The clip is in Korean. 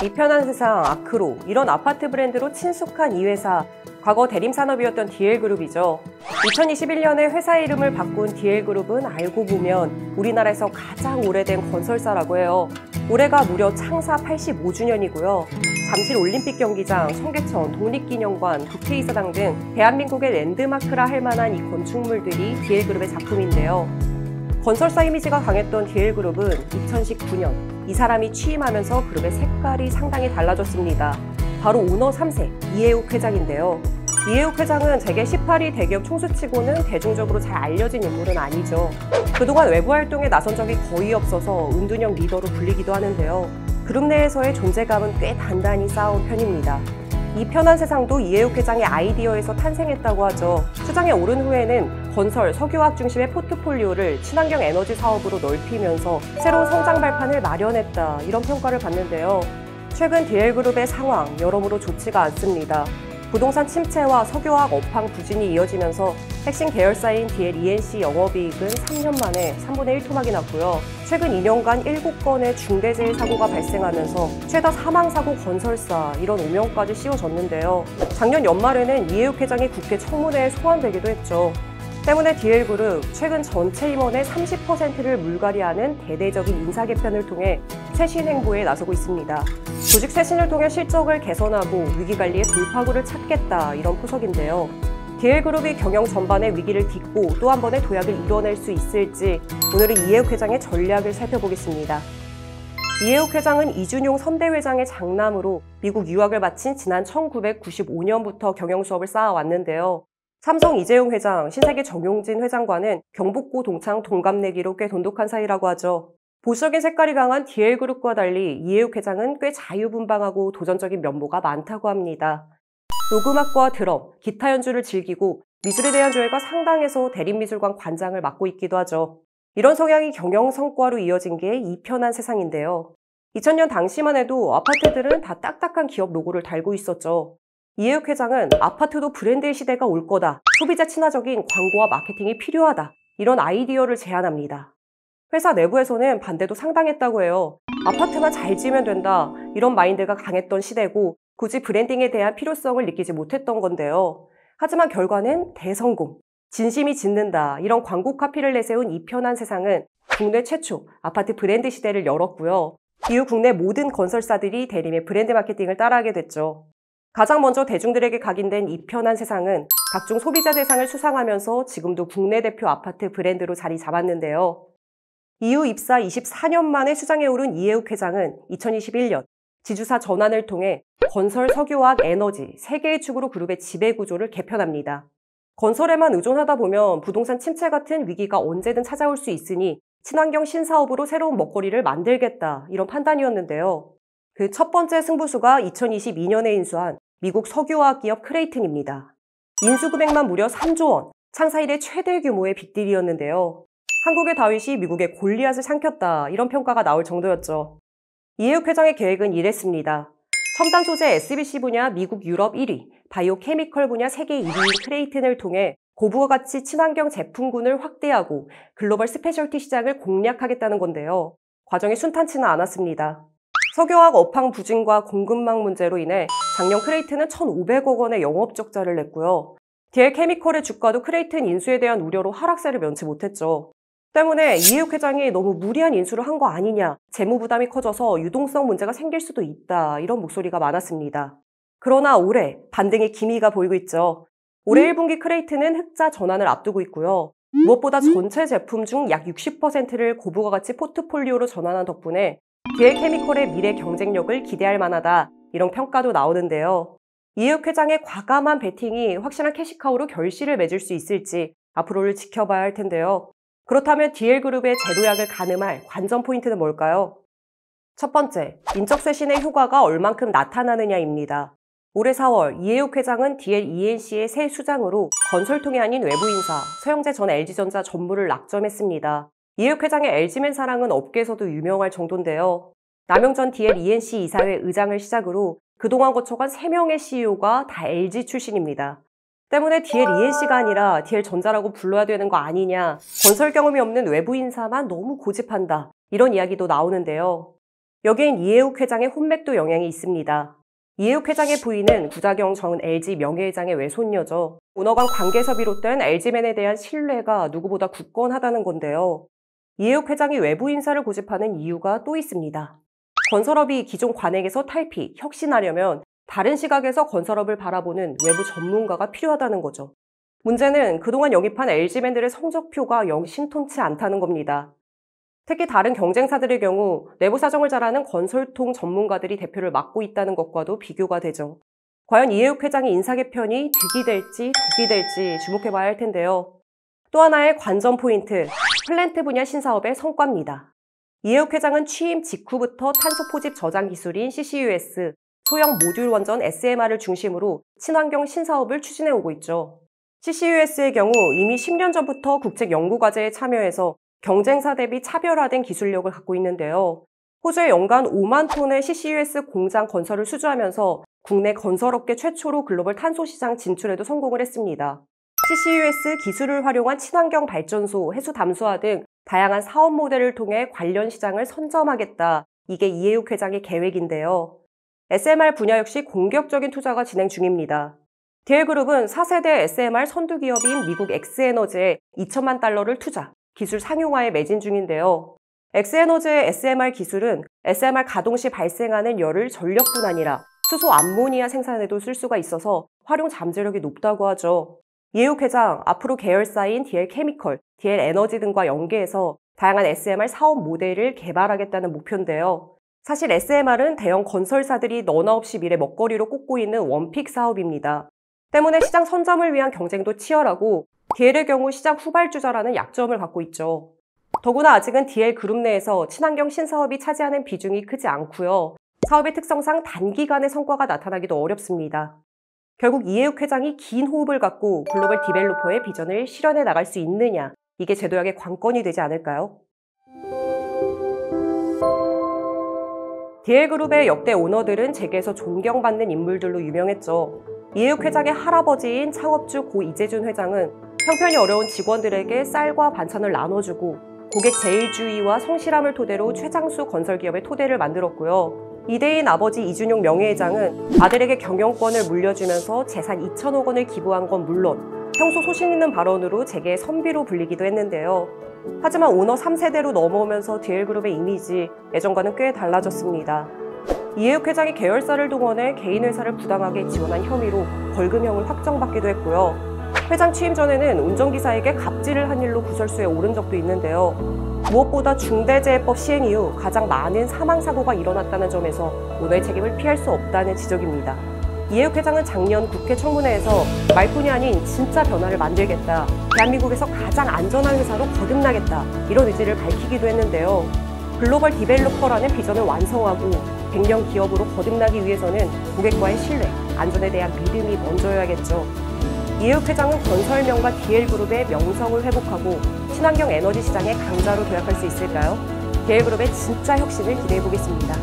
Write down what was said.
이 편한 세상, 아크로, 이런 아파트 브랜드로 친숙한 이 회사, 과거 대림산업이었던 DL그룹이죠. 2021년에 회사 이름을 바꾼 DL그룹은 알고 보면 우리나라에서 가장 오래된 건설사라고 해요. 올해가 무려 창사 85주년이고요. 잠실 올림픽 경기장, 청계천, 독립기념관, 국회의사당 등 대한민국의 랜드마크라 할 만한 이 건축물들이 DL그룹의 작품인데요. 건설사 이미지가 강했던 DL그룹은 2019년 이 사람이 취임하면서 그룹의 색깔이 상당히 달라졌습니다. 바로 오너 3세 이해욱 회장인데요. 이해욱 회장은 재계 18위 대기업 총수치고는 대중적으로 잘 알려진 인물은 아니죠. 그동안 외부 활동에 나선 적이 거의 없어서 은둔형 리더로 불리기도 하는데요. 그룹 내에서의 존재감은 꽤 단단히 쌓아온 편입니다. 이 편한 세상도 이해욱 회장의 아이디어에서 탄생했다고 하죠. 수장에 오른 후에는 건설, 석유화학 중심의 포트폴리오를 친환경 에너지 사업으로 넓히면서 새로운 성장 발판을 마련했다, 이런 평가를 받는데요. 최근 DL그룹의 상황 여러모로 좋지가 않습니다. 부동산 침체와 석유화학 업황 부진이 이어지면서 핵심 계열사인 DL-ENC 영업이익은 3년 만에 3분의 1 토막이 났고요. 최근 2년간 7건의 중대재해 사고가 발생하면서 최다 사망사고 건설사, 이런 오명까지 씌워졌는데요. 작년 연말에는 이해욱 회장이 국회 청문회에 소환되기도 했죠. 때문에 DL그룹 최근 전체 임원의 30%를 물갈이하는 대대적인 인사 개편을 통해 쇄신 행보에 나서고 있습니다. 조직 쇄신을 통해 실적을 개선하고 위기관리의 돌파구를 찾겠다, 이런 포석인데요. DL그룹이 경영 전반의 위기를 딛고 또 한 번의 도약을 이뤄낼 수 있을지 오늘은 이해욱 회장의 전략을 살펴보겠습니다. 이해욱 회장은 이준용 선대회장의 장남으로 미국 유학을 마친 지난 1995년부터 경영 수업을 쌓아왔는데요. 삼성 이재용 회장, 신세계 정용진 회장과는 경북고 동창 동갑내기로 꽤 돈독한 사이라고 하죠. 보수적인 색깔이 강한 DL그룹과 달리 이해욱 회장은 꽤 자유분방하고 도전적인 면모가 많다고 합니다. 녹음악과 드럼, 기타 연주를 즐기고 미술에 대한 조예가 상당해서 대림미술관 관장을 맡고 있기도 하죠. 이런 성향이 경영 성과로 이어진 게 이 편한 세상인데요. 2000년 당시만 해도 아파트들은 다 딱딱한 기업 로고를 달고 있었죠. 이해욱 회장은 아파트도 브랜드의 시대가 올 거다, 소비자 친화적인 광고와 마케팅이 필요하다, 이런 아이디어를 제안합니다. 회사 내부에서는 반대도 상당했다고 해요. 아파트만 잘 지으면 된다, 이런 마인드가 강했던 시대고 굳이 브랜딩에 대한 필요성을 느끼지 못했던 건데요. 하지만 결과는 대성공, 진심이 짓는다, 이런 광고 카피를 내세운 이 편한 세상은 국내 최초 아파트 브랜드 시대를 열었고요. 이후 국내 모든 건설사들이 대림의 브랜드 마케팅을 따라하게 됐죠. 가장 먼저 대중들에게 각인된 이 편한 세상은 각종 소비자 대상을 수상하면서 지금도 국내 대표 아파트 브랜드로 자리 잡았는데요. 이후 입사 24년 만에 수장에 오른 이해욱 회장은 2021년 지주사 전환을 통해 건설, 석유화학, 에너지 3개의 축으로 그룹의 지배구조를 개편합니다. 건설에만 의존하다 보면 부동산 침체 같은 위기가 언제든 찾아올 수 있으니 친환경 신사업으로 새로운 먹거리를 만들겠다, 이런 판단이었는데요. 그 첫 번째 승부수가 2022년에 인수한 미국 석유화학 기업 크레이튼입니다. 인수 금액만 무려 3조 원, 창사 이래 최대 규모의 빅딜이었는데요. 한국의 다윗이 미국의 골리앗을 삼켰다, 이런 평가가 나올 정도였죠. 이해욱 회장의 계획은 이랬습니다. 첨단 소재 SBC 분야 미국 유럽 1위, 바이오 케미컬 분야 세계 1위인 크레이튼을 통해 고부가 가치 친환경 제품군을 확대하고 글로벌 스페셜티 시장을 공략하겠다는 건데요. 과정이 순탄치는 않았습니다. 석유화학 업황 부진과 공급망 문제로 인해 작년 크레이튼은 1,500억 원의 영업 적자를 냈고요. DL케미컬의 주가도 크레이튼 인수에 대한 우려로 하락세를 면치 못했죠. 때문에 이해욱 회장이 너무 무리한 인수를 한 거 아니냐, 재무 부담이 커져서 유동성 문제가 생길 수도 있다, 이런 목소리가 많았습니다. 그러나 올해 반등의 기미가 보이고 있죠. 올해 1분기 크레이튼은 흑자 전환을 앞두고 있고요. 무엇보다 전체 제품 중 약 60%를 고부가 가치 포트폴리오로 전환한 덕분에 DL케미컬의 미래 경쟁력을 기대할 만하다, 이런 평가도 나오는데요. 이해욱 회장의 과감한 베팅이 확실한 캐시카우로 결실을 맺을 수 있을지 앞으로를 지켜봐야 할 텐데요. 그렇다면 DL그룹의 재도약을 가늠할 관전 포인트는 뭘까요? 첫 번째, 인적 쇄신의 효과가 얼만큼 나타나느냐입니다. 올해 4월 이해욱 회장은 DL-ENC의 새 수장으로 건설통이 아닌 외부 인사 서영재 전 LG전자 전무를 낙점했습니다. 이해욱 회장의 LG맨 사랑은 업계에서도 유명할 정도인데요. 남영전 DL-ENC 이사회 의장을 시작으로 그동안 거쳐간 3명의 CEO가 다 LG 출신입니다. 때문에 DL-ENC가 아니라 DL전자라고 불러야 되는 거 아니냐, 건설 경험이 없는 외부 인사만 너무 고집한다, 이런 이야기도 나오는데요. 여기엔 이해욱 회장의 혼맥도 영향이 있습니다. 이해욱 회장의 부인은 구자경 전 LG 명예회장의 외손녀죠. 오너 간 관계에서 비롯된 LG맨에 대한 신뢰가 누구보다 굳건하다는 건데요. 이해욱 회장이 외부 인사를 고집하는 이유가 또 있습니다. 건설업이 기존 관행에서 탈피, 혁신하려면 다른 시각에서 건설업을 바라보는 외부 전문가가 필요하다는 거죠. 문제는 그동안 영입한 LG맨들의 성적표가 영 신통치 않다는 겁니다. 특히 다른 경쟁사들의 경우 내부 사정을 잘 아는 건설통 전문가들이 대표를 맡고 있다는 것과도 비교가 되죠. 과연 이해욱 회장의 인사 개편이 득이 될지 덕이 될지 주목해봐야 할 텐데요. 또 하나의 관전 포인트, 플랜트 분야 신사업의 성과입니다. 이해욱 회장은 취임 직후부터 탄소 포집 저장 기술인 CCUS, 소형 모듈 원전 SMR을 중심으로 친환경 신사업을 추진해 오고 있죠. CCUS의 경우 이미 10년 전부터 국책 연구과제에 참여해서 경쟁사 대비 차별화된 기술력을 갖고 있는데요. 호주에 연간 5만 톤의 CCUS 공장 건설을 수주하면서 국내 건설업계 최초로 글로벌 탄소 시장 진출에도 성공을 했습니다. CCUS 기술을 활용한 친환경 발전소, 해수 담수화 등 다양한 사업 모델을 통해 관련 시장을 선점하겠다. 이게 이해욱 회장의 계획인데요. SMR 분야 역시 공격적인 투자가 진행 중입니다. DL그룹은 4세대 SMR 선두기업인 미국 엑스에너지에 2천만 달러를 투자, 기술 상용화에 매진 중인데요. 엑스에너지의 SMR 기술은 SMR 가동 시 발생하는 열을 전력뿐 아니라 수소 암모니아 생산에도 쓸 수가 있어서 활용 잠재력이 높다고 하죠. 이해욱 회장, 앞으로 계열사인 DL케미컬, DL에너지 등과 연계해서 다양한 SMR 사업 모델을 개발하겠다는 목표인데요. 사실 SMR은 대형 건설사들이 너나 없이 미래 먹거리로 꼽고 있는 원픽 사업입니다. 때문에 시장 선점을 위한 경쟁도 치열하고 DL의 경우 시장 후발주자라는 약점을 갖고 있죠. 더구나 아직은 DL그룹 내에서 친환경 신사업이 차지하는 비중이 크지 않고요. 사업의 특성상 단기간에 성과가 나타나기도 어렵습니다. 결국 이해욱 회장이 긴 호흡을 갖고 글로벌 디벨로퍼의 비전을 실현해 나갈 수 있느냐, 이게 제도약의 관건이 되지 않을까요? DL그룹의 역대 오너들은 재계에서 존경받는 인물들로 유명했죠. 이해욱 회장의 할아버지인 창업주 고 이재준 회장은 형편이 어려운 직원들에게 쌀과 반찬을 나눠주고 고객 제일주의와 성실함을 토대로 최장수 건설기업의 토대를 만들었고요. 이대인 아버지 이준용 명예회장은 아들에게 경영권을 물려주면서 재산 2천억 원을 기부한 건 물론 평소 소신 있는 발언으로 재계의 선비로 불리기도 했는데요. 하지만 오너 3세대로 넘어오면서 DL그룹의 이미지 예전과는 꽤 달라졌습니다. 이해욱 회장이 계열사를 동원해 개인 회사를 부당하게 지원한 혐의로 벌금형을 확정받기도 했고요. 회장 취임 전에는 운전기사에게 갑질을 한 일로 구설수에 오른 적도 있는데요. 무엇보다 중대재해법 시행 이후 가장 많은 사망사고가 일어났다는 점에서 오너의 책임을 피할 수 없다는 지적입니다. 이해욱 회장은 작년 국회 청문회에서 말뿐이 아닌 진짜 변화를 만들겠다, 대한민국에서 가장 안전한 회사로 거듭나겠다, 이런 의지를 밝히기도 했는데요. 글로벌 디벨로퍼라는 비전을 완성하고 100년 기업으로 거듭나기 위해서는 고객과의 신뢰, 안전에 대한 믿음이 먼저여야겠죠. 이해욱 회장은 건설명가 DL그룹의 명성을 회복하고 친환경 에너지 시장의 강자로 도약할 수 있을까요? DL그룹의 진짜 혁신을 기대해보겠습니다.